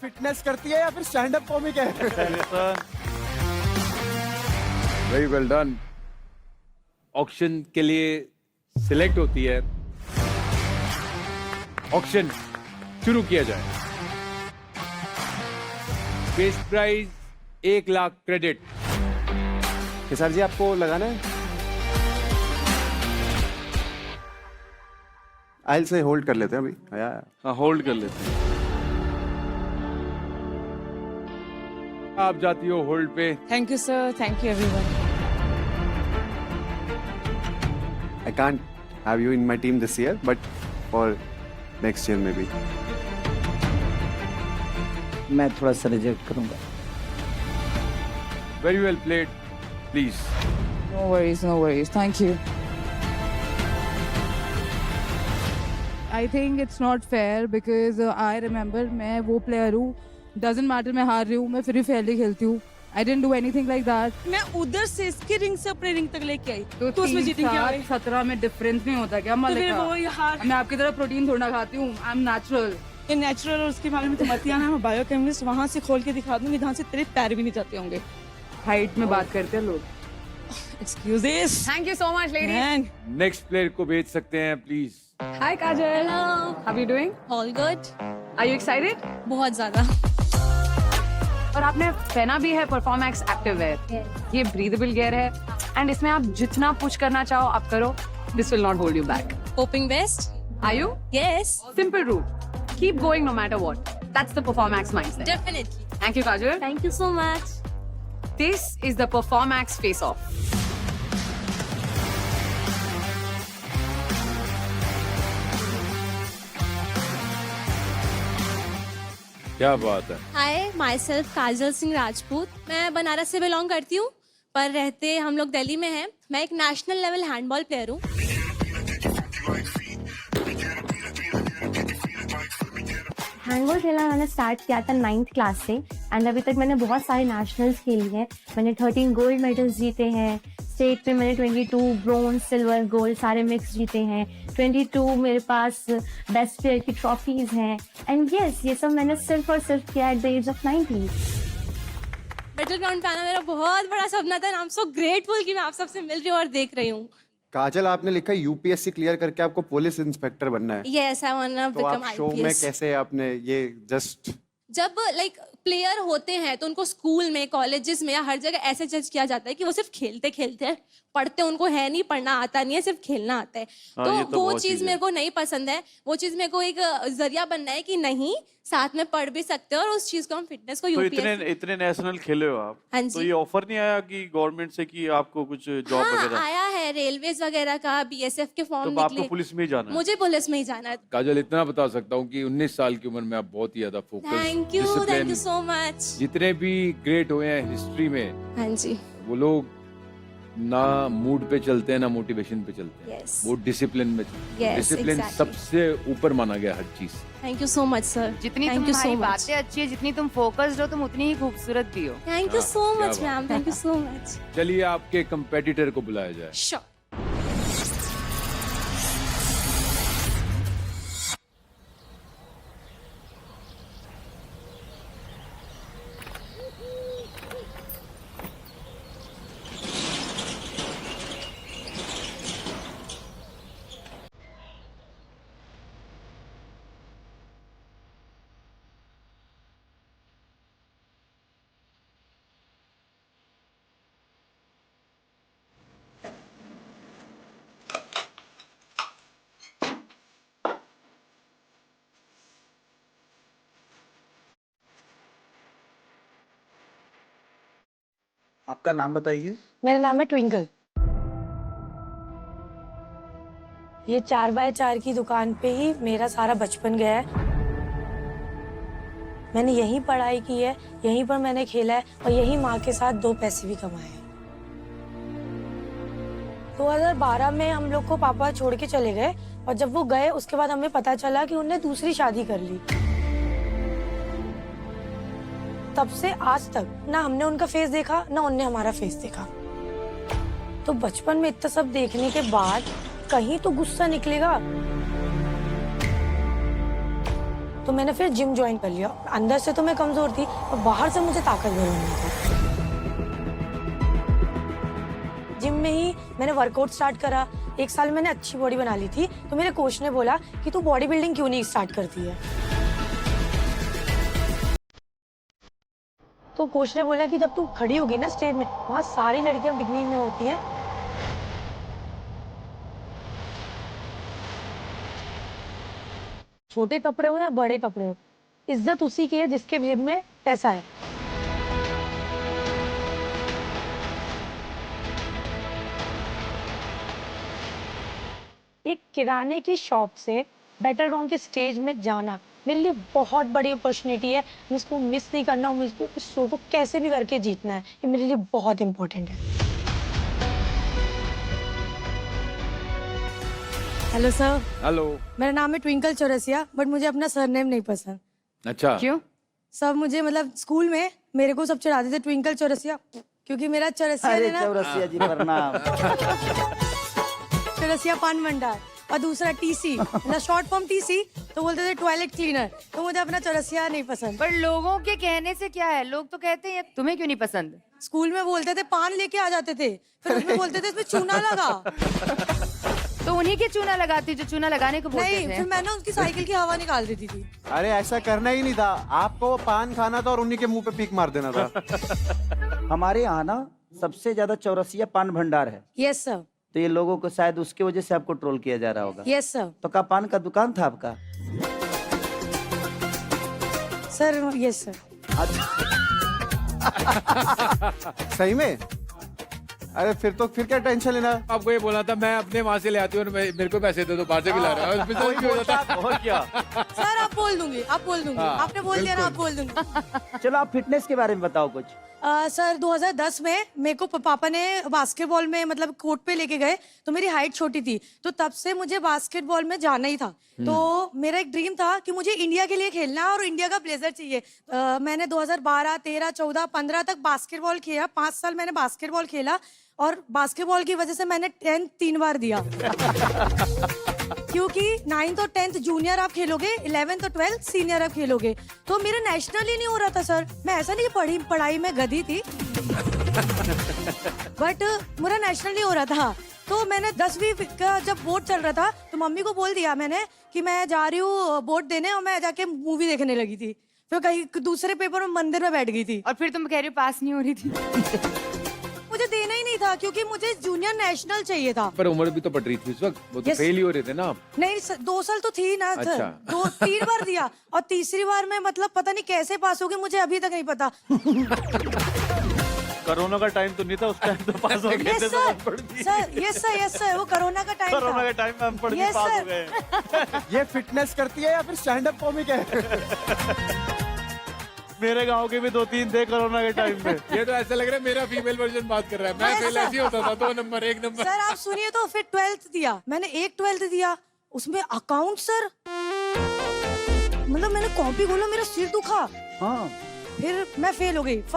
Fitness करती है या फिर स्टैंड अप कॉमिक है? Very well done. ऑक्शन के लिए सिलेक्ट होती है। ऑक्शन शुरू किया जाए। Base price 1 lakh credit. Sir जी आपको लगाना है? आइल से होल्ड कर लेते हैं अभी। हाँ होल्ड कर लेते हैं। आप जाती हो होल्ड पे। Thank you, sir. Thank you, everyone. I can't have you in my team this year, but for next year maybe. मैं थोड़ा सा रिजेक्ट करूंगा। Very well played. Please. No worries, no worries. Thank you. I think it's not fair because I remember मैं वो player हूँ, doesn't matter मैं हार रही हूँ, मैं फिर भी fairly खेलती हूँ। I didn't do anything like that. मैं उधर से इसकी रिंग से अपने रिंग तक लेके आई तो उसमें चीटिंग क्या हुई? 17 में डिफरेंस नहीं होता क्या तो फिर मलिका? वो हार मैं आपकी तरह प्रोटीन थोड़ा खाती हूँ। I am natural. ये नेचुरल और उसके बारे में तो मत आना। मैं बायोकेमिस्ट वहाँ से खोल के दिखा दूंगी जहाँ से तेरे पैर भी नहीं जाते होंगे। हाइट में बात करते हैं लोग। Excuses. Thank you so much, ladies. Man. Next player को भेज सकते हैं please. Hi, Kajal. Hello. How are you doing? All good. Are you excited? बहुत ज़्यादा। और आपने पहना भी है परफॉर्मेक्स एक्टिव वेयर। ये ब्रीदेबल गियर है एंड इसमें आप जितना पुश करना चाहो आप करो। This will not hold you back. Hoping best. Are you? Yes. Simple rule. Keep going no matter what. That's the Performax mindset. Definitely. Thank you, Kajal. Thank you so much. This is the Performax face-off. क्या बात है। Hi, myself काजल सिंह राजपूत। मैं बनारस से belong करती हूँ, पर रहते हम लोग दिल्ली में हैं। मैं एक नेशनल लेवल हैंडबॉल प्लेयर हूँ। हैंडबॉल खेलना मैंने स्टार्ट किया था 9th क्लास से एंड अभी तक मैंने बहुत सारे नेशनल्स खेली हैं। मैंने 13 गोल्ड मेडल्स जीते हैं। स्टेट पे मैंने 22 ब्रोंज सिल्वर गोल्ड सारे मिक्स जीते हैं। 22 मेरे पास बेस्ट प्लेयर की ट्रॉफीज हैं एंड यस ये सब मैंने सिर्फ और सिर्फ किया at the age of 19। Battle ground पे आना मेरा बहुत बड़ा सपना था। आई एम सो ग्रेटफुल कि मैं आप सबसे मिल रही हूँ और देख रही हूँ। काजल आपने लिखा यूपीएससी क्लियर करके आपको पुलिस इंस्पेक्टर बनना है। यस, आई वांट टू तो बिकम आप शो में आईपीएस। कैसे आपने ये जस्ट जब लाइक प्लेयर होते हैं तो उनको स्कूल में कॉलेजेस में या हर जगह ऐसे जज किया जाता है कि वो सिर्फ खेलते खेलते हैं, पढ़ते उनको है नहीं, पढ़ना आता नहीं है, सिर्फ खेलना आता है। तो वो चीज़ मेरे को नहीं पसंद है। वो चीज़ मेरे को एक जरिया बनना है कि नहीं साथ में पढ़ भी सकते हो और उस चीज़ को हम फिटनेस को तो यूपीएससी। इतने नेशनल खेले हो आप। हाँ जी। तो ये ऑफर नहीं आया कि गवर्नमेंट से कि आपको कुछ जॉब हाँ वगैरह? आया है, रेलवेज वगैरह का, बीएसएफ के फॉर्म तो आपको निकले। पुलिस में ही जाना है? मुझे पुलिस में ही जाना है। काजल इतना बता सकता हूँ कि 19 साल की उम्र में आप बहुत ही ज्यादा focus, thank you so much. जितने भी ग्रेट हुए हैं हिस्ट्री में, हाँ जी। वो लोग ना मूड पे चलते हैं ना मोटिवेशन पे चलते हैं। Yes. वो डिसिप्लिन में चलते हैं। Yes, discipline exactly. सबसे ऊपर माना गया हर चीज। Thank you so much sir. जितनी Thank you so तुम्हारी much. बातें अच्छी है, जितनी तुम फोकस्ड हो, तुम उतनी ही खूबसूरत भी हो। थैंक यू सो क्या मच बात। Ma'am, thank you so much. चलिए आपके कंपेटिटर को बुलाया जाए। श्योर। आपका नाम बताइए। मेरा नाम है ट्विंकल। ये 4x4 की दुकान पे ही मेरा सारा बचपन गया है। मैंने यहीं पढ़ाई की है, यहीं पर मैंने खेला है और यहीं माँ के साथ 2 पैसे भी कमाए हैं। 2012 में हम लोग को पापा छोड़ के चले गए और जब वो गए उसके बाद हमें पता चला कि उन्होंने दूसरी शादी कर ली। तब से आज तक ना हमने उनका फेस देखा ना उनने हमारा फेस देखा। तो बचपन में इतना सब देखने के बाद कहीं तो गुस्सा निकलेगा। तो मैंने फिर जिम ज्वाइन कर लिया। अंदर से तो मैं कमजोर थी और बाहर से मुझे ताकतवर होना था। जिम में ही मैंने वर्कआउट स्टार्ट करा। 1 साल मैंने अच्छी बॉडी बना ली थी। तो मेरे कोच ने बोला कि तू बॉडी बिल्डिंग क्यों नहीं स्टार्ट करती है। तो कोच ने बोला कि जब तू खड़ी होगी ना स्टेज में, वहाँ सारी लड़कियां बिकनी में होती हैं। छोटे कपड़े हो या बड़े कपड़े हो, इज्जत उसी की है जिसके जेब में पैसा है। एक किराने की शॉप से बैटल ग्राउंड के स्टेज में जाना मेरे लिए बहुत बड़ी अपॉर्चुनिटी है। इसको मिस नहीं करना, मुझको इस शो को कैसे भी करके जीतना है। ये मेरे लिए बहुत इंपॉर्टेंट है। Hello sir. हेलो। मेरा नाम है ट्विंकल चौरसिया, बट मुझे अपना सरनेम नहीं पसंद। अच्छा, क्यों? सब मुझे मतलब स्कूल में मेरे को सब चिढ़ाते थे ट्विंकल चौरसिया, क्योंकि मेरा चौरसिया अरे है ना, चौरसिया जी प्रणाम। चौरसिया पान भंडार, और दूसरा टीसी मतलब शॉर्ट फॉर्म टीसी, तो बोलते थे टॉयलेट क्लीनर। तो मुझे अपना चौरसिया नहीं पसंद। पर लोगों के कहने से क्या है, लोग तो कहते हैं, तुम्हें क्यों नहीं पसंद? स्कूल में बोलते थे पान लेके आ जाते थे, फिर उसमें बोलते थे इसमें चूना लगा। तो उन्हीं के चूना लगाती जो चूना लगाने को बोलते नहीं, थे। फिर मैंने उनकी साइकिल की हवा निकाल देती थी। अरे ऐसा करना ही नहीं था, आपको पान खाना था और उन्हीं के मुंह पे पीक मार देना था। हमारे यहाँ ना सबसे ज्यादा चौरसिया पान भंडार है। Yes sir. तो ये लोगों को शायद उसकी वजह से आपको ट्रोल किया जा रहा होगा। Yes sir. तो क्या पान का दुकान था आपका? Sir yes sir. सही में? अरे फिर क्या टेंशन लेना। आपको ये बोला था मैं अपने वहाँ से ले आती हूँ और मेरे को पैसे दे दो, बाहर से भी ला रहा हूँ। बिजनेस भी हो जाता। और क्या? सर आप बोल दूंगी, आप बोल दूंगी। हाँ, आपने बोल दिया ना, आप बोल दूंगी। चलो आप फिटनेस के बारे में बताओ कुछ। सर 2010 में मेरे को पापा ने बास्केटबॉल में मतलब कोर्ट पे लेके गए, तो मेरी हाइट छोटी थी, तो तब से मुझे बास्केटबॉल में जाना ही था। तो मेरा एक ड्रीम था कि मुझे इंडिया के लिए खेलना है और इंडिया का ब्लेजर चाहिए। मैंने 2012, 13, 14, 15 तक बास्केटबॉल खेला। 5 साल मैंने बास्केटबॉल खेला, और बास्केटबॉल की वजह से मैंने 10th 3 बार दिया। क्योंकि 9th और 10th जूनियर आप खेलोगे, 11th और 12th सीनियर आप खेलोगे। तो मेरा नेशनल ही नहीं हो रहा था सर। मैं ऐसा नहीं कि पढ़ाई में गधी थी, बट मेरा नेशनल नहीं हो रहा था। तो मैंने 10वीं का जब बोर्ड चल रहा था, तो मम्मी को बोल दिया मैंने कि मैं जा रही हूँ बोर्ड देने, और मैं जाके मूवी देखने लगी थी। फिर कहीं दूसरे पेपर में मंदिर में बैठ गई थी। और फिर तुम कह रही हो पास नहीं हो रही थी। मुझे देना ही नहीं था, क्योंकि मुझे जूनियर नेशनल चाहिए था। पर उम्र भी तो पड़ रही थी उस वक्त, वो तो Yes. फेल ही हो रहे थे ना आप। नहीं 2 साल तो थी ना सर। अच्छा। 2-3 बार दिया, और तीसरी बार में मतलब पता नहीं कैसे पास होगी, मुझे अभी तक नहीं पता। कोरोना का टाइम तो नहीं था उस टाइम, तो पास हो गए यस थे। सर, यस सर, वो कोरोना का टाइम था। कोरोना के टाइम में हम पढ़ के Yes, पास हो sir. गए। ये फिटनेस करती है या फिर स्टैंड अप कॉमिक है? मेरे गांव के भी 2-3 थे कोरोना के टाइम पे। ये तो ऐसा लग रहा है मेरा फीमेल वर्जन बात कर रहा है। मैं Yes, फेल sir. ऐसे ही होता था, 2 नंबर 1 नंबर। सर आप सुनिए, तो फिर 12th दिया मैंने। एक 12th दिया, उसमें अकाउंट सर, मतलब मैंने कॉपी खोला, मेरा सिर दुखा। हाँ, फिर मैं फेल हो गई। फर्स्ट